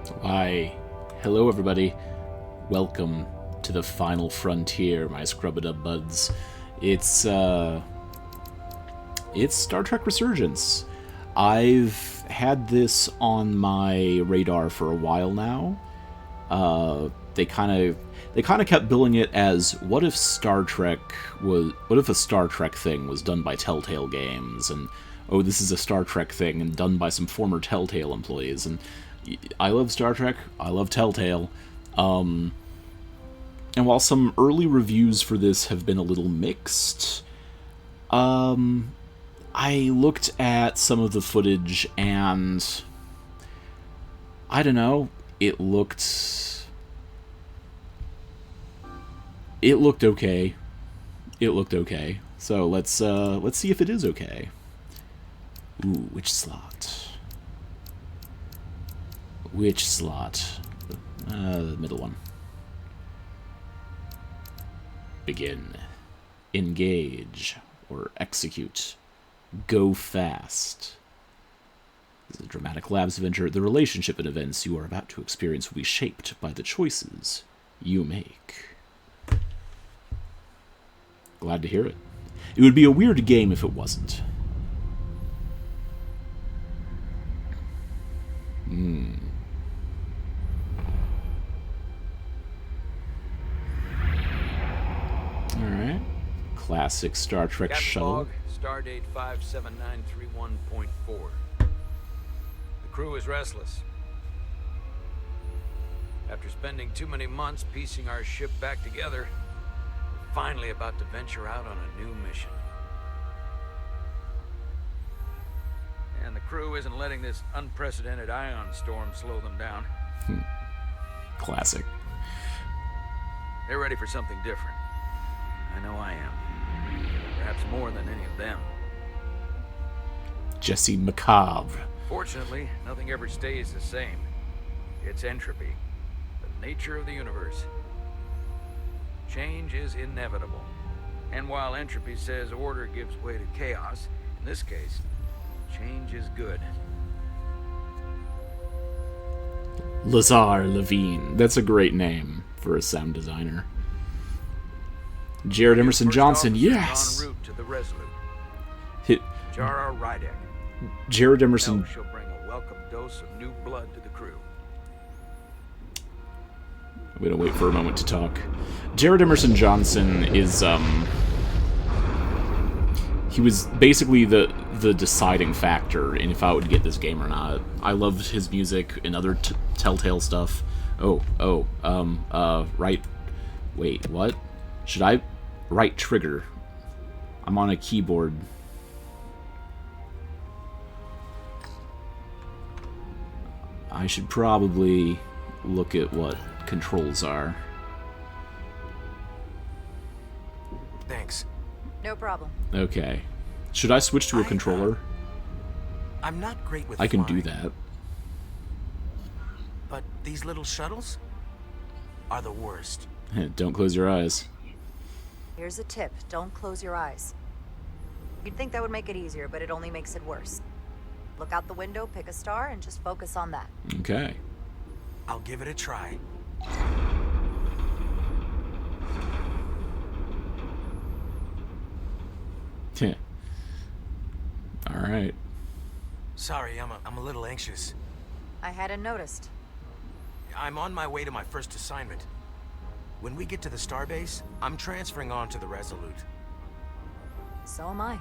Why, hello everybody. Welcome to the final frontier, my scrub-a-dub buds. It's Star Trek Resurgence. I've had this on my radar for a while now. They kind of kept billing it as what if a Star Trek thing was done by Telltale Games, and oh, this is a Star Trek thing and done by some former Telltale employees. And I love Star Trek, I love Telltale, and while some early reviews for this have been a little mixed, I looked at some of the footage and I don't know, it looked okay. It looked okay. So let's see if it is okay. Ooh, which slot? Which slot? The middle one. Begin. Engage. Or execute. Go fast. This is a dramatic labs adventure. The relationship and events you are about to experience will be shaped by the choices you make. Glad to hear it. It would be a weird game if it wasn't. Alright. Classic Star Trek Captain shuttle. Log, Stardate 57931.4. The crew is restless. After spending too many months piecing our ship back together, we're finally about to venture out on a new mission. And the crew isn't letting this unprecedented ion storm slow them down. Classic. They're ready for something different. I know I am. Perhaps more than any of them. Jesse Macabre. Fortunately, nothing ever stays the same. It's entropy, the nature of the universe. Change is inevitable. And while entropy says order gives way to chaos, in this case, change is good. Lazar Levine. That's a great name for a sound designer. Jared Emerson First Johnson, officer yes! En route to the Resolute. Hit Jara Rydek. Jared Emerson. Now she'll bring a welcome dose of new blood to the crew. I'm gonna wait for a moment to talk. Jared Emerson Johnson is, he was basically the deciding factor in if I would get this game or not. I loved his music and other Telltale stuff. Right. Wait, what? Should I? Right trigger. I'm on a keyboard. I should probably look at what controls are. Thanks. No problem. Okay. Should I switch to a controller? I'm not great with I can do flying, that. but these little shuttles are the worst. Don't close your eyes. Here's a tip. Don't close your eyes. You'd think that would make it easier, but it only makes it worse. Look out the window, pick a star, and just focus on that. Okay. I'll give it a try. Alright. Sorry, I'm a little anxious. I hadn't noticed. I'm on my way to my first assignment. When we get to the starbase, I'm transferring on to the Resolute. So am I.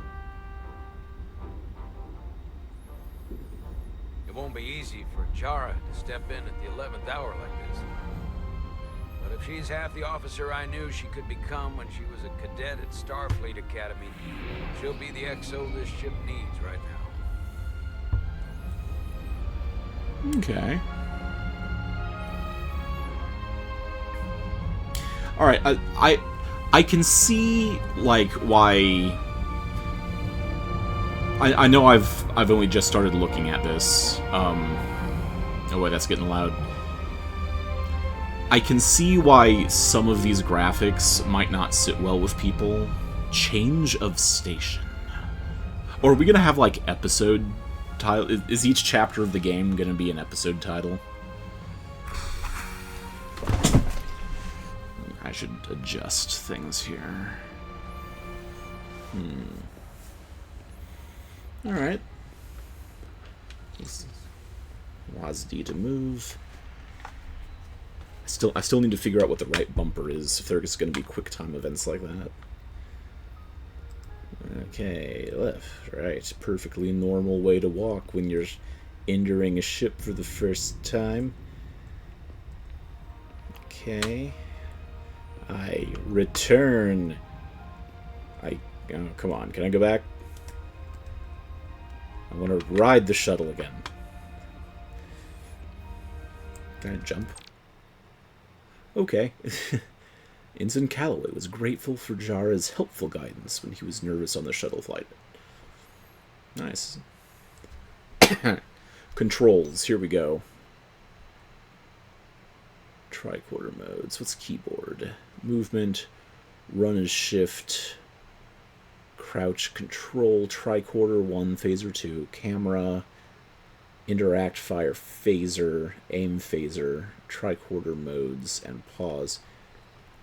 It won't be easy for Jara to step in at the 11th hour like this. But if she's half the officer I knew she could become when she was a cadet at Starfleet Academy, she'll be the XO this ship needs right now. Okay. Alright, I can see, like, why... I know I've only just started looking at this. Oh wait, that's getting loud. I can see why some of these graphics might not sit well with people. Change of station. Or are we gonna have, like, episode title? Is each chapter of the game gonna be an episode title? I should adjust things here. Alright. WASD to move. I still need to figure out what the right bumper is, if there's going to be quick time events like that. Okay, left, right. Perfectly normal way to walk when you're entering a ship for the first time. Okay. I return. Oh, come on, can I go back? I want to ride the shuttle again. Can I jump? Okay. Ensign Calloway was grateful for Jara's helpful guidance when he was nervous on the shuttle flight. Nice. Controls, here we go. Tricorder modes. What's keyboard? Movement, run as shift, crouch control, tricorder 1, phaser 2, camera, interact, fire, phaser, aim, phaser, tricorder modes, and pause.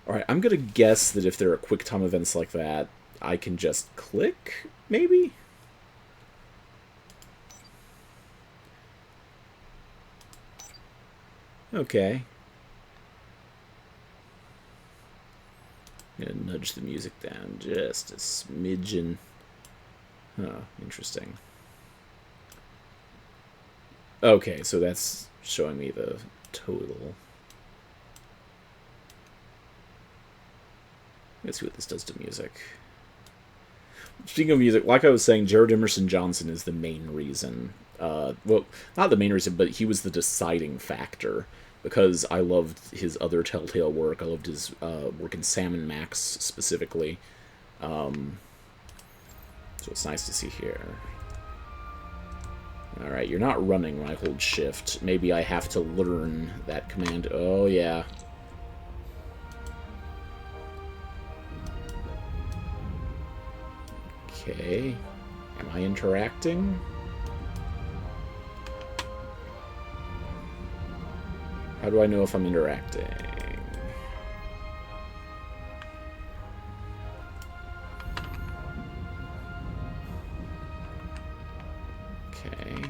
Alright, I'm gonna guess that if there are quick time events like that, I can just click, maybe? Okay. I'm gonna nudge the music down just a smidgen. Huh, interesting. Okay, so that's showing me the total. Let's see what this does to music. Speaking of music, like I was saying, Jared Emerson Johnson is the main reason. Well, not the main reason, but he was the deciding factor. Because I loved his other Telltale work. I loved his work in Sam and Max specifically. So it's nice to see here. Alright, you're not running when I hold shift. Maybe I have to learn that command. Oh, yeah. Okay. Am I interacting? How do I know if I'm interacting? Okay.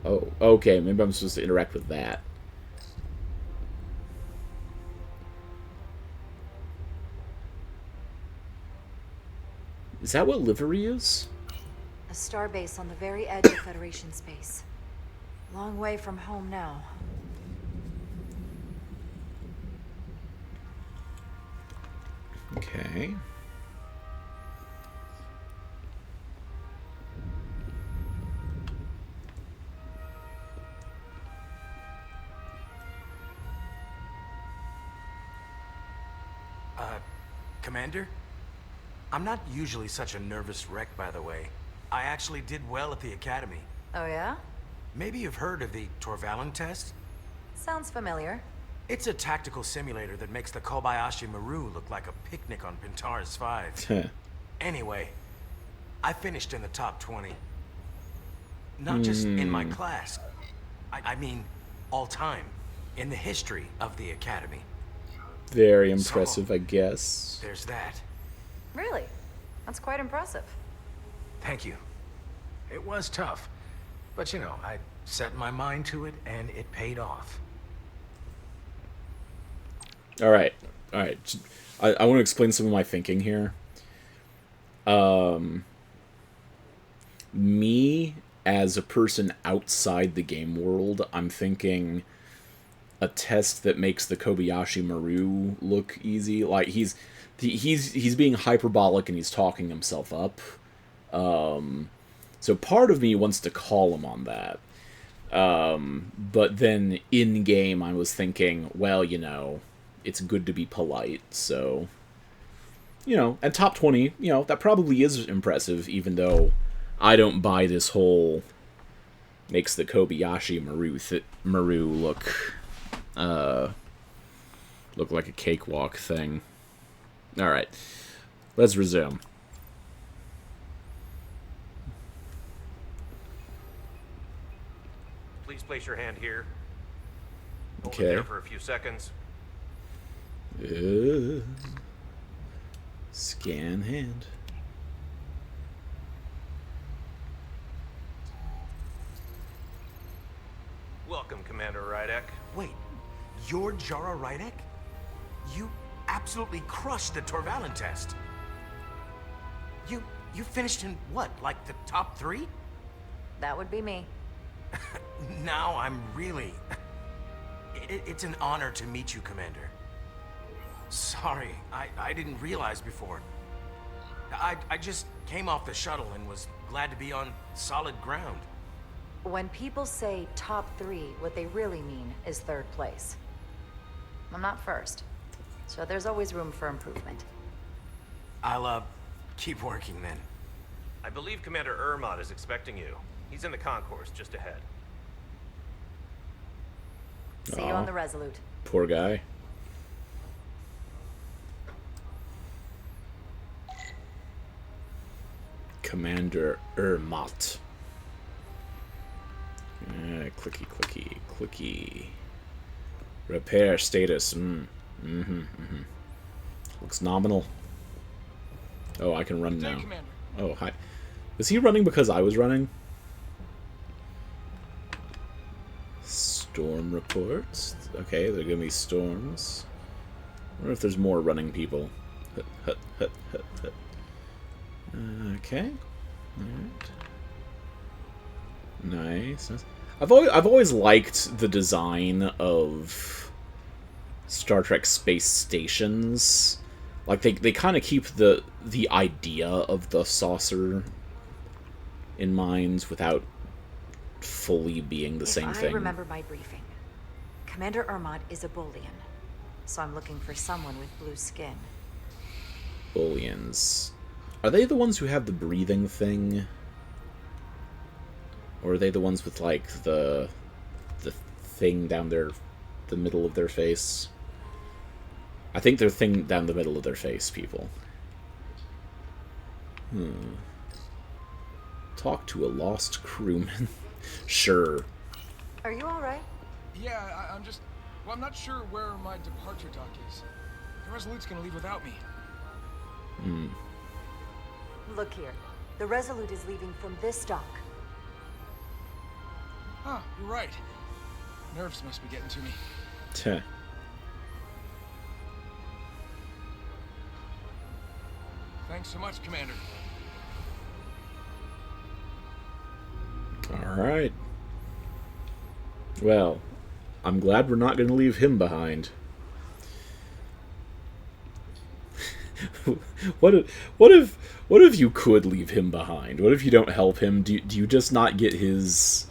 Oh, okay. Maybe I'm supposed to interact with that. Is that what livery is? A starbase on the very edge of Federation space. Long way from home now. Okay. Commander? I'm not usually such a nervous wreck, by the way. I actually did well at the Academy. Oh yeah? Maybe you've heard of the Torvalin test? Sounds familiar. It's a tactical simulator that makes the Kobayashi Maru look like a picnic on Pintaris 5. Anyway, I finished in the top 20. Not just in my class. I mean, all time. In the history of the Academy. Very impressive, I guess. There's that. Really? That's quite impressive. Thank you. It was tough. But you know, I set my mind to it and it paid off. Alright. Alright. I want to explain some of my thinking here. Me, as a person outside the game world, I'm thinking a test that makes the Kobayashi Maru look easy. Like, he's being hyperbolic and he's talking himself up. So part of me wants to call him on that. But then in-game I was thinking, well, you know, it's good to be polite, so... You know, at top 20, you know, that probably is impressive, even though I don't buy this whole makes the Kobayashi Maru look like a cakewalk thing. Alright, let's resume. Please place your hand here. Hold it Okay. there for a few seconds. Scan hand. Welcome, Commander Rydek. Wait, you're Jara Rydek? You absolutely crushed the Torvalin test. You finished in what, like the top 3? That would be me. Now I'm really... It's an honor to meet you, Commander. Sorry, I didn't realize before. I just came off the shuttle and was glad to be on solid ground. When people say top 3, what they really mean is 3rd place. I'm not first, so there's always room for improvement. I'll, keep working then. I believe Commander Ermot is expecting you. He's in the concourse just ahead. See you on the Resolute. Poor guy. Commander Ermot. Clicky, clicky, clicky. Repair status. Looks nominal. Oh, I can run now. Commander. Oh, hi. Is he running because I was running? Storm reports. Okay, they're gonna be storms. I wonder if there's more running people. Hut, hut, hut, hut, hut. Okay. Alright. Nice. I've always liked the design of Star Trek space stations. Like they kind of keep the idea of the saucer in mind without fully being the same thing. I remember my briefing. Commander Ermot is a Bolian, so I'm looking for someone with blue skin. Bolians. Are they the ones who have the breathing thing? Or are they the ones with, like, the thing down the middle of their face? I think they're thing down the middle of their face, people. Talk to a lost crewman. Sure. Are you alright? Yeah, I'm just... Well, I'm not sure where my departure dock is. The Resolute's gonna leave without me. Look here. The Resolute is leaving from this dock. Huh, you're right. Nerves must be getting to me. Teh. Thanks so much, Commander. Alright. Well, I'm glad we're not going to leave him behind. What if you could leave him behind? What if you don't help him? Do you just not get his...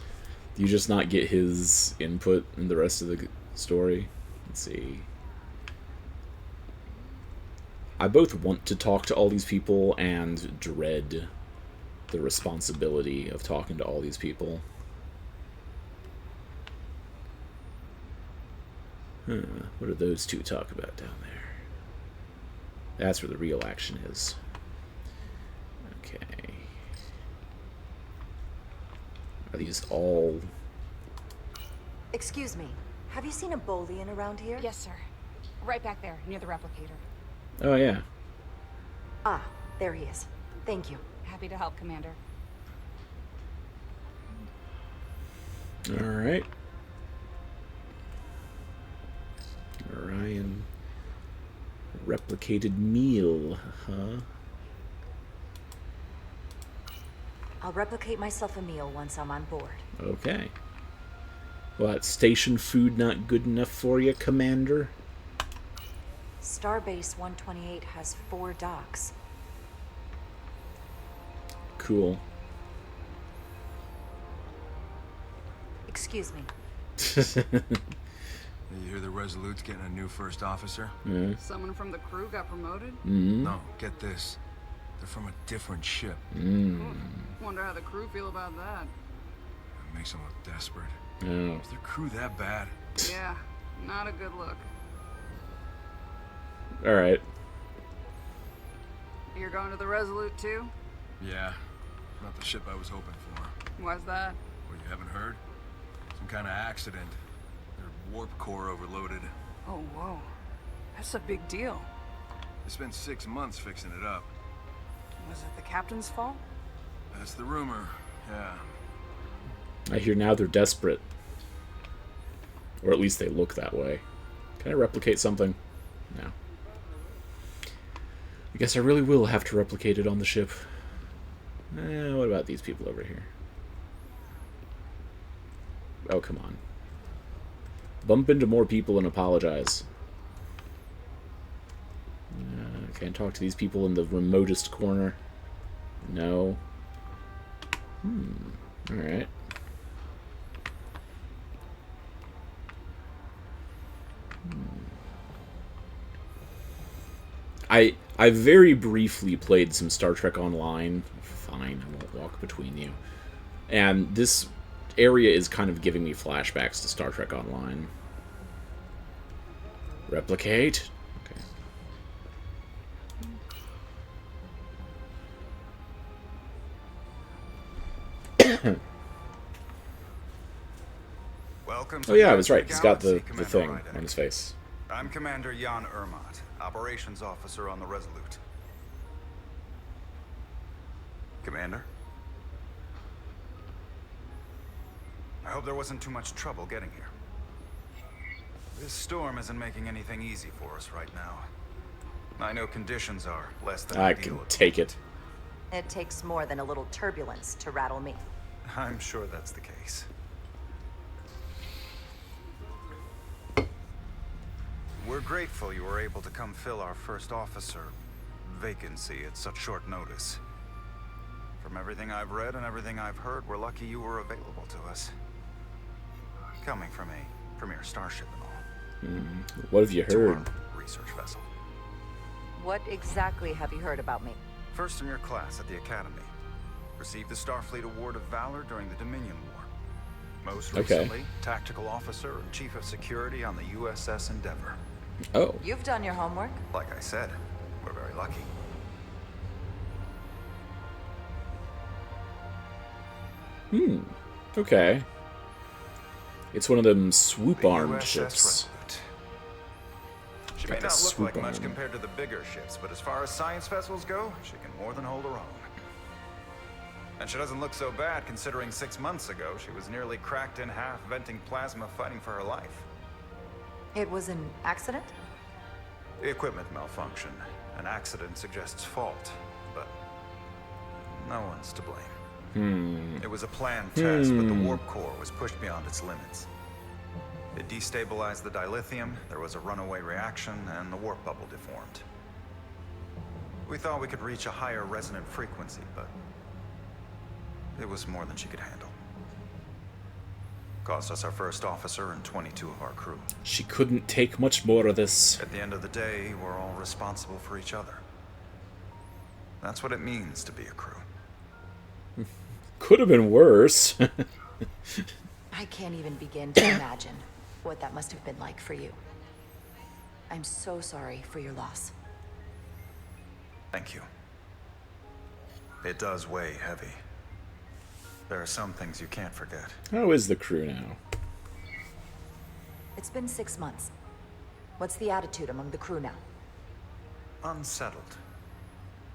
Do you just not get his input in the rest of the story? Let's see. I both want to talk to all these people and dread the responsibility of talking to all these people. What do those two talk about down there? That's where the real action is. Okay. Are these all... Excuse me. Have you seen a Bolian around here? Yes, sir. Right back there, near the replicator. Oh, yeah. Ah, there he is. Thank you. Happy to help, Commander. Alright. Orion. Replicated meal, huh? I'll replicate myself a meal once I'm on board. Okay. What, station food not good enough for you, Commander? Starbase 128 has 4 docks. Cool. Excuse me. You hear the Resolute's getting a new first officer? Someone from the crew got promoted? No, get this. They're from a different ship. Wonder how the crew feel about that. It makes them look desperate. Oh. Is their crew that bad? Yeah, not a good look. Alright. You're going to the Resolute too? Yeah, not the ship I was hoping for. Why's that? Well, you haven't heard? Some kind of accident. They're Warp core overloaded. Oh, whoa. That's a big deal. They spent 6 months fixing it up. Was it the captain's fault? That's the rumor, yeah. I hear now they're desperate. Or at least they look that way. Can I replicate something? No. I guess I really will have to replicate it on the ship. What about these people over here? Oh, come on. Bump into more people and apologize. Can't talk to these people in the remotest corner. No. Alright. I very briefly played some Star Trek Online. Fine, I won't walk between you. And this area is kind of giving me flashbacks to Star Trek Online. Replicate? Okay. Welcome Oh yeah, I was right. He's got the thing on his face. I'm Commander Jan Ermot, Operations Officer on the Resolute. Commander? I hope there wasn't too much trouble getting here. This storm isn't making anything easy for us right now. I know conditions are less than I ideal. can take it. It takes more than a little turbulence to rattle me. I'm sure that's the case. We're grateful you were able to come fill our first officer vacancy at such short notice. From everything I've read and everything I've heard, we're lucky you were available to us. Coming from a premier starship and all. What have you heard? To our research vessel. What exactly have you heard about me? First in your class at the Academy. Received the Starfleet Award of Valor during the Dominion War. Most recently, Tactical Officer and Chief of Security on the USS Endeavor. Oh. You've done your homework. Like I said, we're very lucky. Okay. It's one of them swoop-armed USS ships. Resolute. She Got may the not look like swoop much arm. compared to the bigger ships, but as far as science vessels go, she can more than hold her own. And she doesn't look so bad considering 6 months ago she was nearly cracked in half, venting plasma, fighting for her life. It was an accident? The equipment malfunction. An accident suggests fault, but no one's to blame. It was a planned test, but the warp core was pushed beyond its limits. It destabilized the dilithium, there was a runaway reaction, and the warp bubble deformed. We thought we could reach a higher resonant frequency, but it was more than she could handle. Cost us our first officer and 22 of our crew. She couldn't take much more of this. At the end of the day, we're all responsible for each other. That's what it means to be a crew. Could have been worse. I can't even begin to imagine what that must have been like for you. I'm so sorry for your loss. Thank you. It does weigh heavy. There are some things you can't forget. How is the crew now? It's been 6 months. What's the attitude among the crew now? Unsettled.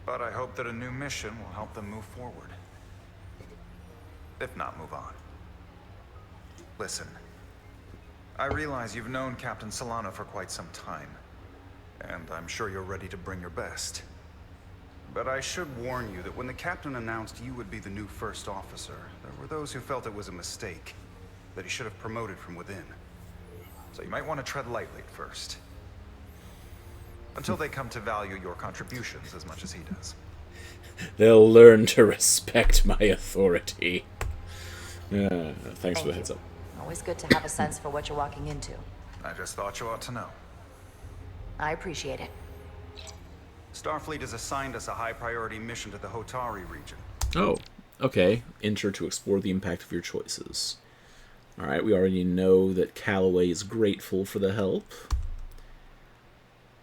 But I hope that a new mission will help them move forward. If not, move on. Listen. I realize you've known Captain Solano for quite some time. And I'm sure you're ready to bring your best. But I should warn you that when the captain announced you would be the new first officer, there were those who felt it was a mistake, that he should have promoted from within. So you might want to tread lightly at first. Until they come to value your contributions as much as he does. They'll learn to respect my authority. Thanks for the heads up. Always good to have a sense for what you're walking into. I just thought you ought to know. I appreciate it. Starfleet has assigned us a high-priority mission to the Hotari region. Oh, okay. Enter to explore the impact of your choices. Alright, we already know that Calloway is grateful for the help.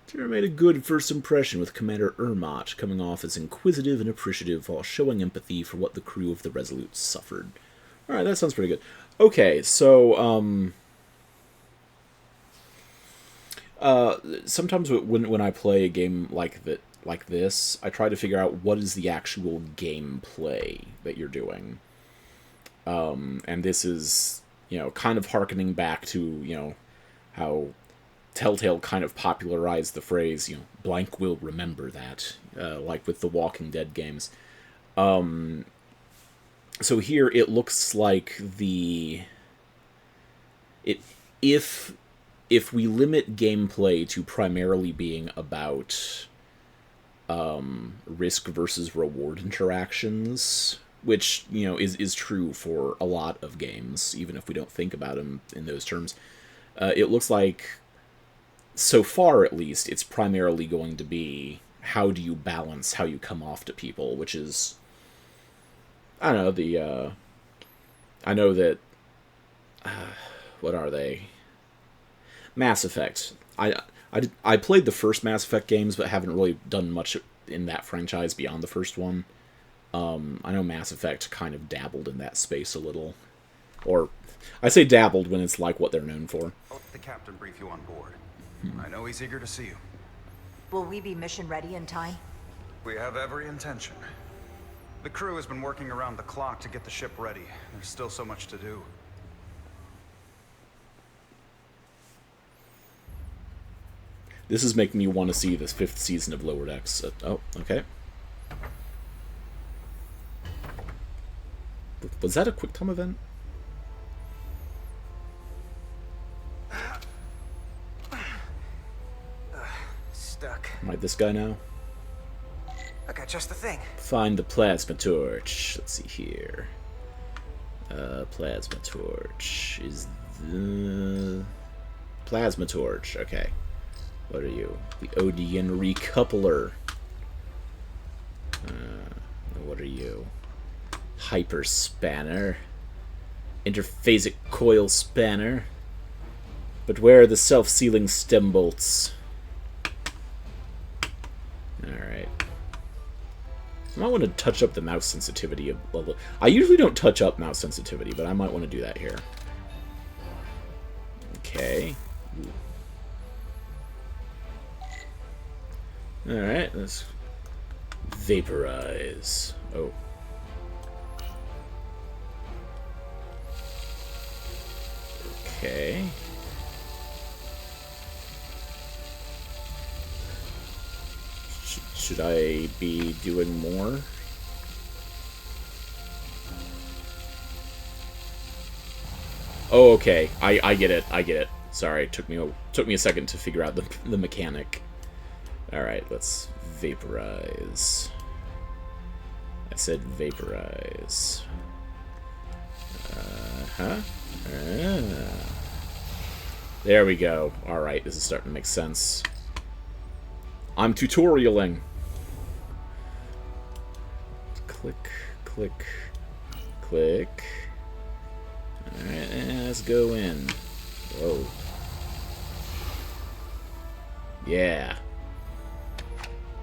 Tara made a good first impression with Commander Ermot coming off as inquisitive and appreciative while showing empathy for what the crew of the Resolute suffered. Alright, that sounds pretty good. Okay, so, Sometimes when I play a game like this, I try to figure out what is the actual gameplay that you're doing. And this is, kind of hearkening back to, how Telltale kind of popularized the phrase, blank will remember that, like with the Walking Dead games. So here it looks like if we limit gameplay to primarily being about risk versus reward interactions, which is true for a lot of games, even if we don't think about them in those terms, it looks like, so far at least, it's primarily going to be how do you balance how you come off to people, which is, I don't know, I know that, what are they? Mass Effect. I played the first Mass Effect games, but haven't really done much in that franchise beyond the first one. I know Mass Effect kind of dabbled in that space a little. Or, I say dabbled when it's like what they're known for. I'll let the captain brief you on board. I know he's eager to see you. Will we be mission ready in time? We have every intention. The crew has been working around the clock to get the ship ready. There's still so much to do. This is making me want to see this 5th season of Lower Decks. Oh, okay. Was that a QuickTime event? Stuck. Am I this guy now? I got just the thing. Find the plasma torch. Let's see here. Plasma torch is the plasma torch. Okay. What are you? The Odeon recoupler. What are you? Hyper spanner. Interphasic coil spanner. But where are the self-sealing stem bolts? Alright. I might want to touch up the mouse sensitivity a little. I usually don't touch up mouse sensitivity, but I might want to do that here. Okay. Alright, let's vaporize. Oh. Okay. Should I be doing more? Oh, okay. I get it. I get it. Sorry, it took me a second to figure out the mechanic. Alright, let's vaporize. I said vaporize. There we go. Alright, this is starting to make sense. I'm tutorialing. Click, click, click. Alright, and let's go in. Whoa. Yeah.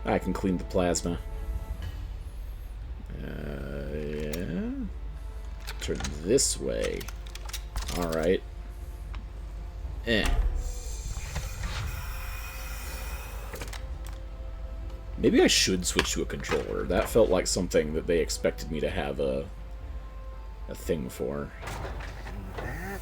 I can clean the plasma. Yeah. Turn this way. Alright. Maybe I should switch to a controller. That felt like something that they expected me to have a thing for. And that...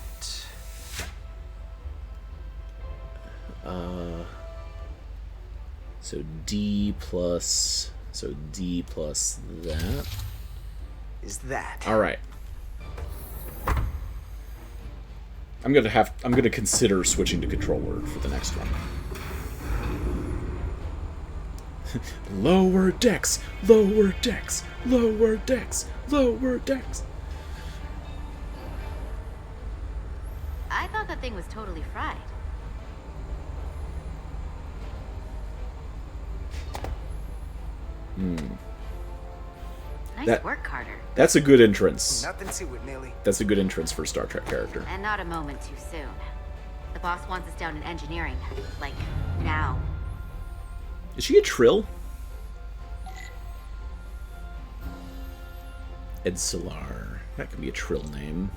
So D plus that. is that. Alright. I'm gonna consider switching to controller for the next one. Lower decks! Lower decks! Lower decks! Lower decks! I thought that thing was totally fried. Nice work, Carter. That's a good entrance. Nothing to it, Millie. That's a good entrance for a Star Trek character. And not a moment too soon. The boss wants us down in engineering. Like, now. Is she a Trill? Ed Solar. That could be a Trill name.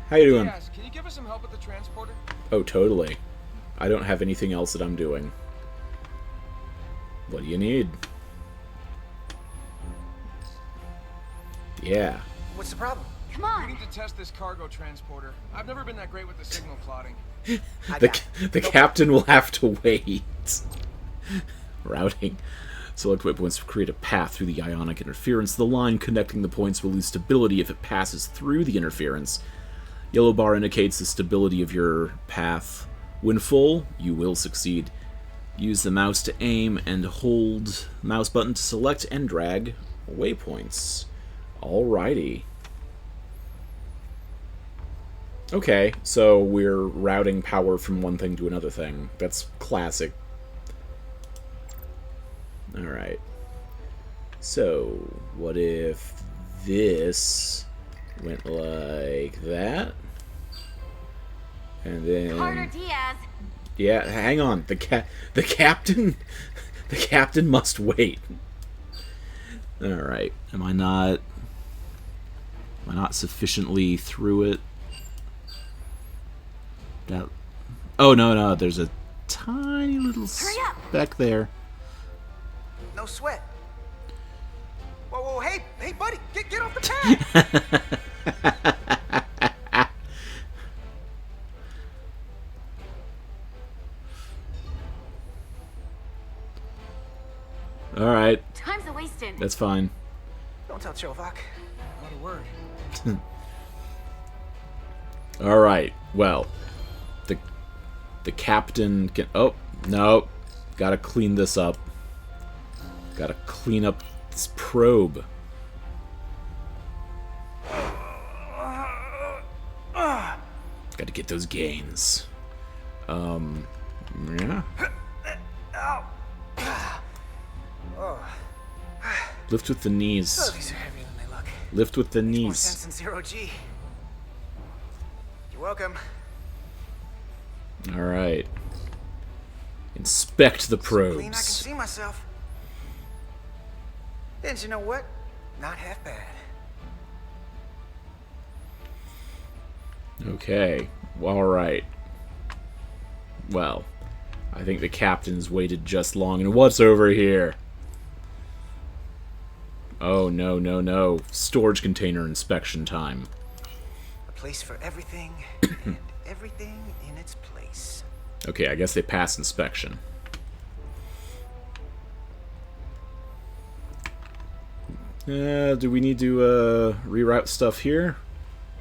How you doing? Yes, can you give us some help with the transporter? Oh, totally. I don't have anything else that I'm doing. What do you need? Yeah. What's the problem? Come We on! need to test this cargo transporter. I've never been that great with the signal plotting. The captain will have to wait. Routing. Select waypoints to create a path through the ionic interference. The line connecting the points will lose stability if it passes through the interference. Yellow bar indicates the stability of your path. When full, you will succeed. Use the mouse to aim and hold mouse button to select and drag waypoints. Alrighty. Okay, so we're routing power from one thing to another thing. That's classic. Alright. So, what if this went like that? And then... Carter Diaz! Yeah, hang on. The captain... The captain must wait. Alright. Am I not sufficiently through it? That... Oh, no, there's a tiny little speck there. No sweat. Whoa, hey, buddy, get off the pad! Alright. Time's a wasting. That's fine. Don't tell Chovak. Not a word. Alright, well. The captain can... Oh, no. Gotta clean this up. Gotta clean up this probe. Gotta get those gains. Yeah. Lift with the knees. Oh, these are heavier than they look. Lift with the More knees. sense than zero G. You're welcome. Alright. Inspect the So clean I can probes. see myself. And you know what? Not half bad. Okay. Alright. Well, I think the captain's waited just long. And what's over here? Oh, no. Storage container inspection time. A place for everything, and everything in its place. Okay, I guess they passed inspection. Do we need to reroute stuff here?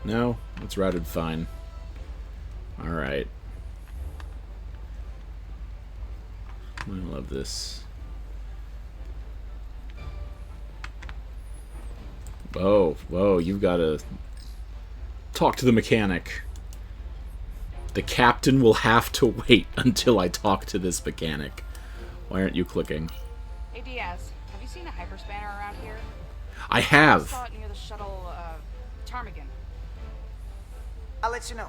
No? It's routed fine. Alright. I love this. Whoa, you've got to talk to the mechanic. The captain will have to wait until I talk to this mechanic. Why aren't you clicking? Hey Diaz, have you seen a hyperspanner around here? I I have. saw it near the shuttle, Ptarmigan. I'll let you know.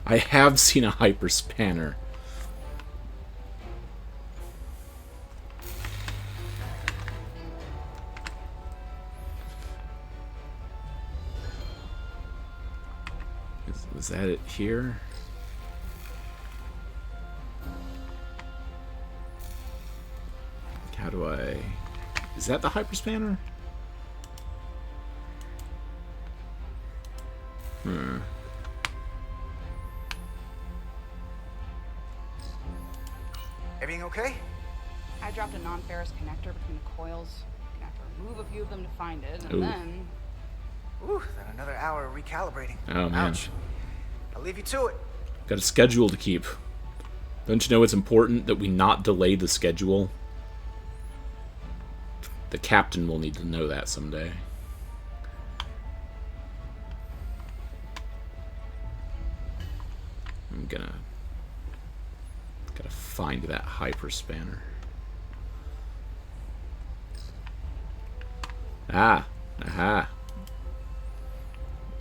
I have seen a hyperspanner. Was that it here? How do I... Is that the hyperspanner? Everything okay? I dropped a non-ferrous connector between the coils. Gonna have to remove a few of them to find it, and Ooh. then... Ooh, then another hour of recalibrating. Oh, man. Ouch. I'll leave you to it. Got a schedule to keep. Don't you know it's important that we not delay the schedule? The captain will need to know that someday. I'm gotta find that hyperspanner. Ah, aha.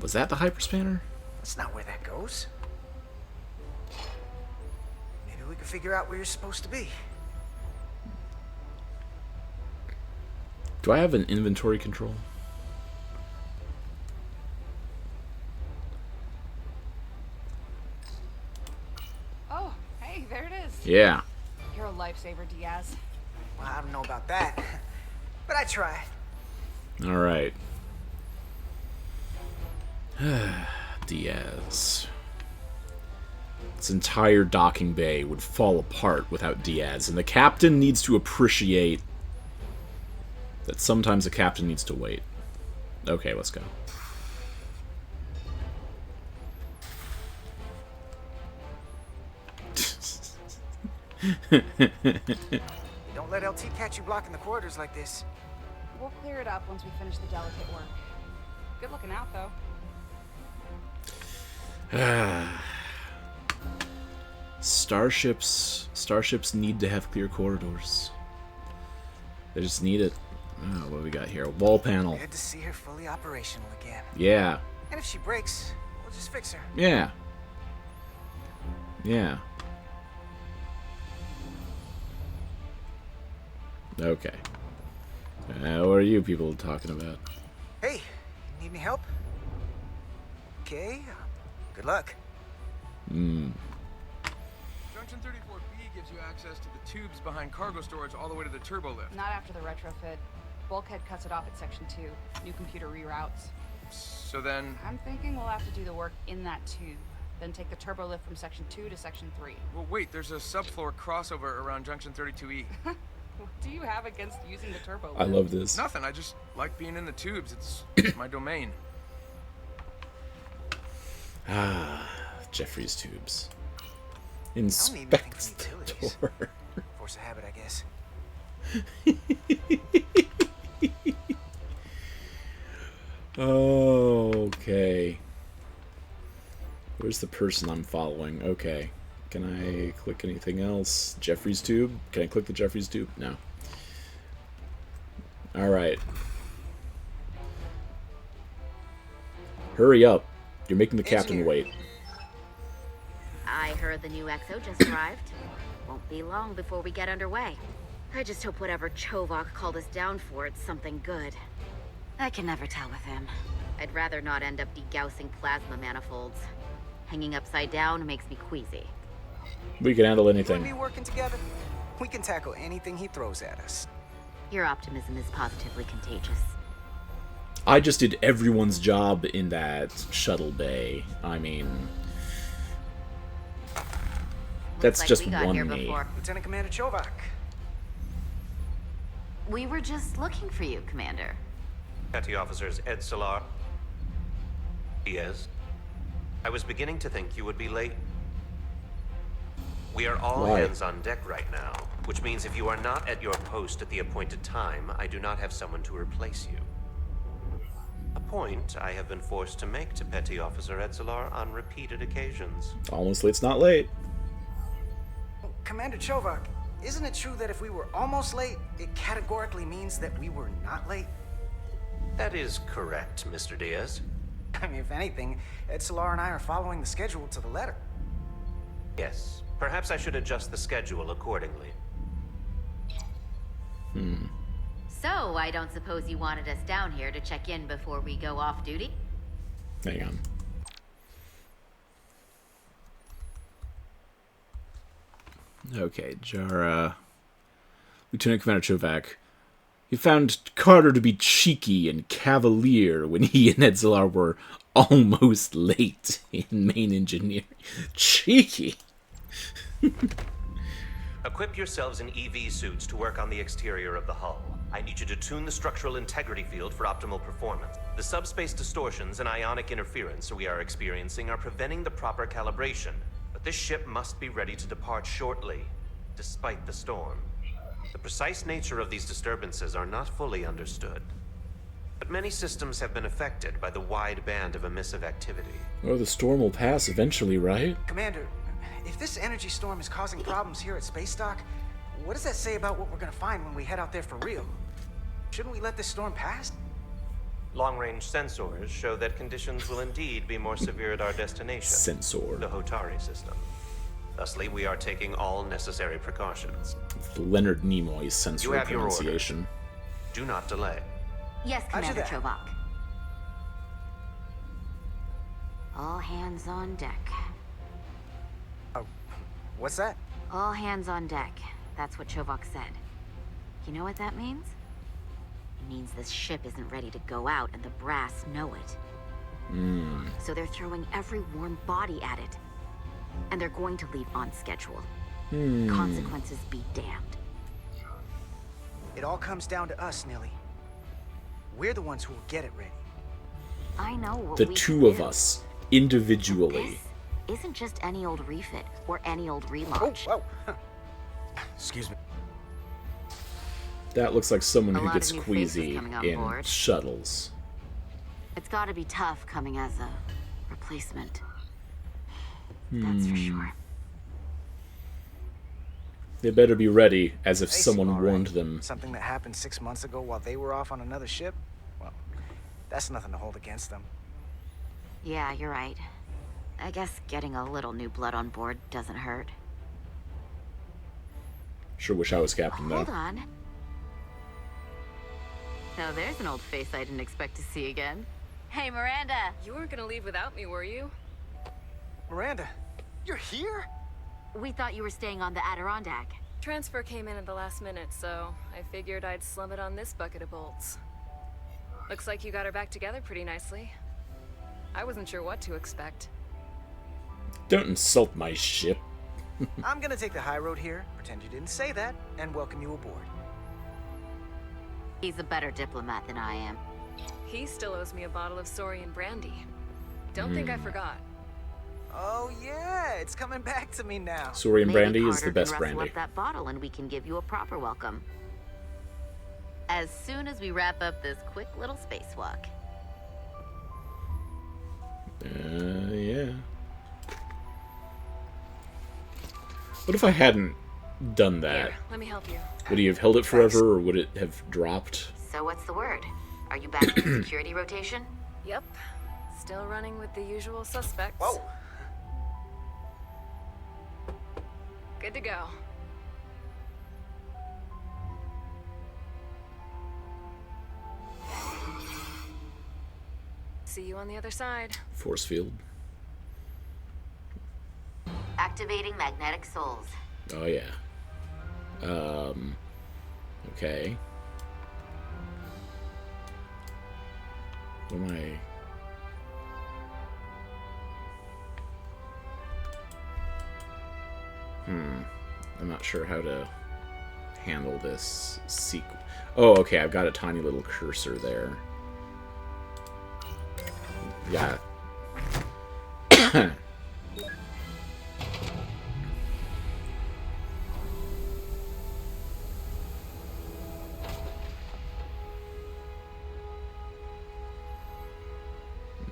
Was that the hyperspanner? That's not where that goes. Maybe we can figure out where you're supposed to be. Do I have an inventory control? there it is. Yeah. You're a lifesaver, Diaz. Well, I don't know about that, but I try. All right. Diaz. Its entire docking bay would fall apart without Diaz, and the captain needs to appreciate that sometimes a captain needs to wait. Okay, let's go. Don't let LT catch you blocking the corridors like this. We'll clear it up once we finish the delicate work. Good looking out, though. Starships need to have clear corridors. They just need it. Oh, what do we got here? A wall panel. Good to see her fully operational again. Yeah. And if she breaks, we'll just fix her. Yeah. Yeah. Okay. What are you people talking about? Hey, need any help? Okay. Good luck. Junction 34B gives you access to the tubes behind cargo storage all the way to the turbo lift. Not after the retrofit. Bulkhead cuts it off at Section 2. New computer reroutes. So then... I'm thinking we'll have to do the work in that tube. Then take the turbo lift from Section 2 to Section 3. Well, wait, there's a subfloor crossover around Junction 32E. What do you have against using the turbo lift? I love this. Nothing, I just like being in the tubes. It's my domain. Ah, Jeffrey's tubes. I don't need Inspect anything the from utilities. door. Force of habit, I guess. Okay. Where's the person I'm following? Okay. Can I click anything else? Jeffrey's tube? Can I click the Jeffrey's tube? No. Alright. Hurry up. You're making the captain wait. I heard the new XO just arrived. Won't be long before we get underway. I just hope whatever Chovak called us down for, it's something good. I can never tell with him. I'd rather not end up degaussing plasma manifolds. Hanging upside down makes me queasy. We can handle When anything. we working together, we can tackle anything he throws at us. Your optimism is positively contagious. I just did everyone's job in that shuttle bay. I mean... That's Looks like just we got one here me. before. Lieutenant Commander Chovak. We were just looking for you, Commander. Petty Officers Ed Solar. Diaz. I was beginning to think you would be late. We are all Why? hands on deck right now, which means if you are not at your post at the appointed time, I do not have someone to replace you. A point I have been forced to make to Petty Officer Edsolar on repeated occasions. Almost late's not late. Commander Chovak, isn't it true that if we were almost late, it categorically means that we were not late? That is correct, Mr. Diaz. I mean, if anything, Ed Solar and I are following the schedule to the letter. Yes. Perhaps I should adjust the schedule accordingly. So, I don't suppose you wanted us down here to check in before we go off duty? Hang on. Okay, Jara. Lieutenant Commander Chovak. He found Carter to be cheeky and cavalier when he and Edzolar were almost late in main engineering. Cheeky! Equip yourselves in EV suits to work on the exterior of the hull. I need you to tune the structural integrity field for optimal performance. The subspace distortions and ionic interference we are experiencing are preventing the proper calibration. But this ship must be ready to depart shortly, despite the storm. The precise nature of these disturbances are not fully understood. But many systems have been affected by the wide band of emissive activity. Oh, the storm will pass eventually, right? Commander, if this energy storm is causing problems here at Space Dock, what does that say about what we're gonna find when we head out there for real? Shouldn't we let this storm pass? Long-range sensors show that conditions will indeed be more severe at our destination, Sensor. the Hotari system. Thusly, we are taking all necessary precautions. Leonard Nimoy's You sensor have your order. pronunciation. Do not delay. Yes, Roger Commander that. Chovak. All hands on deck. What's that? All hands on deck. That's what Chovak said. You know what that means? It means this ship isn't ready to go out, and the brass know it. So they're throwing every warm body at it. And they're going to leave on schedule. Consequences be damned. It all comes down to us, Nilly. We're the ones who will get it ready. I know what The we two can of do. us, individually. This isn't just any old refit or any old relaunch. Oh, excuse me. That looks like someone A who lot gets of new faces queasy coming on in board. shuttles. It's got to be tough coming as a replacement. That's for sure. They better be ready, as if They seem someone all right. warned them. Something that happened 6 months ago while they were off on another ship? Well, that's nothing to hold against them. Yeah, you're right. I guess getting a little new blood on board doesn't hurt. Sure wish I was captain, though. Hold on. Now there's an old face I didn't expect to see again. Hey, Miranda. You weren't gonna leave without me, were you? Miranda, you're here? We thought you were staying on the Adirondack. Transfer came in at the last minute, so I figured I'd slum it on this bucket of bolts. Looks like you got her back together pretty nicely. I wasn't sure what to expect. Don't insult my ship. I'm gonna take the high road here, pretend you didn't say that, and welcome you aboard. He's a better diplomat than I am. He still owes me a bottle of Saurian brandy. Don't think I forgot. Oh yeah, it's coming back to me now. Saurian Maybe brandy is Carter the best can rustle brandy. up that bottle and we can give you a proper welcome. As soon as we wrap up this quick little spacewalk. Yeah. What if I hadn't done that? Here, let me help you. Would he have held it forever, or would it have dropped? So what's the word? Are you back in security rotation? Yep. Still running with the usual suspects. Whoa! Good to go. See you on the other side. Force field. Activating magnetic souls. Oh, yeah. Okay. What am I... I'm not sure how to handle this sequence. Oh, okay, I've got a tiny little cursor there. Yeah.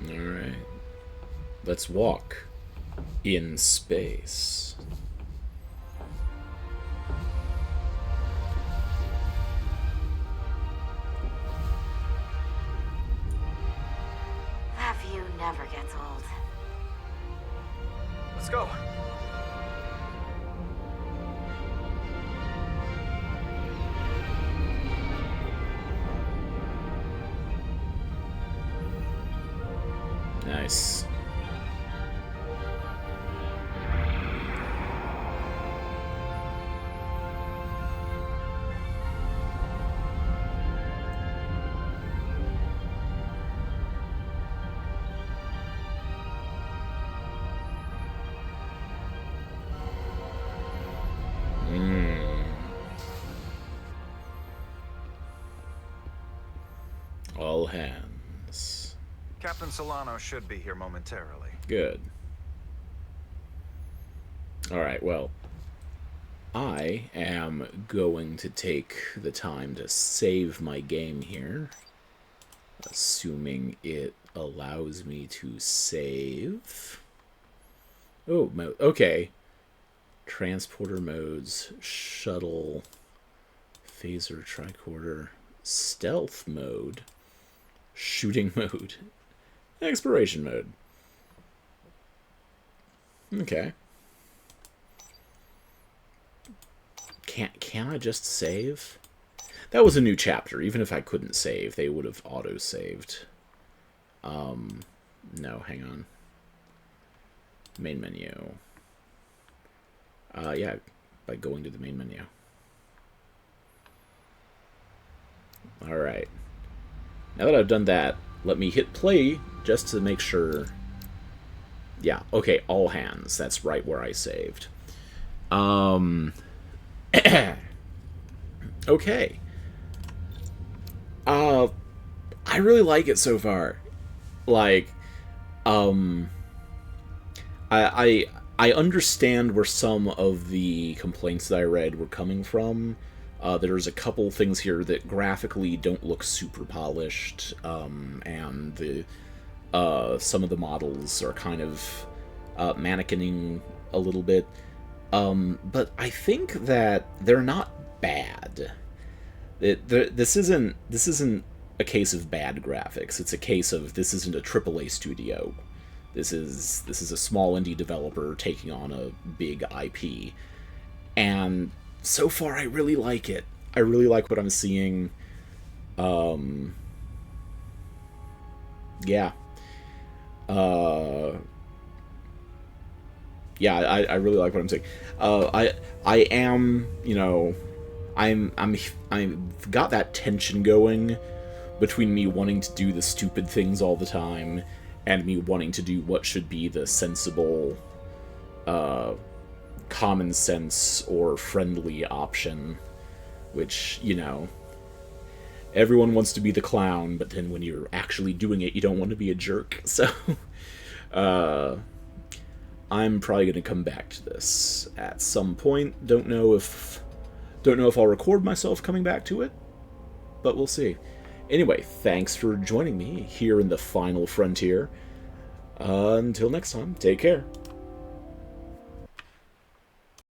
Alright. Let's walk in space. That view never gets old. Let's go. Nice. All hands. Captain Solano should be here momentarily. Good. Alright, well, I am going to take the time to save my game here. Assuming it allows me to save. Oh, okay. Transporter modes, shuttle, phaser, tricorder, stealth mode, shooting mode, exploration mode. Okay. Can I just save? That was a new chapter. Even if I couldn't save, they would have auto-saved. No, hang on. Main menu. Yeah, by going to the main menu. Alright. Now that I've done that, let me hit play just to make sure. Yeah, okay, all hands. That's right where I saved. Okay. I really like it so far. Like, I understand where some of the complaints that I read were coming from. There's a couple things here that graphically don't look super polished, and the some of the models are kind of mannequining a little bit. But I think that they're not bad. This isn't a case of bad graphics. It's a case of this isn't a AAA studio. This is a small indie developer taking on a big IP. And so far, I really like it. I really like what I'm seeing. Yeah. Yeah, I really like what I'm saying. I am, you know, I've got that tension going between me wanting to do the stupid things all the time and me wanting to do what should be the sensible, common sense or friendly option, which, you know, everyone wants to be the clown, but then when you're actually doing it, you don't want to be a jerk. So, I'm probably going to come back to this at some point. Don't know if I'll record myself coming back to it, but we'll see. Anyway, thanks for joining me here in the final frontier. Until next time, take care.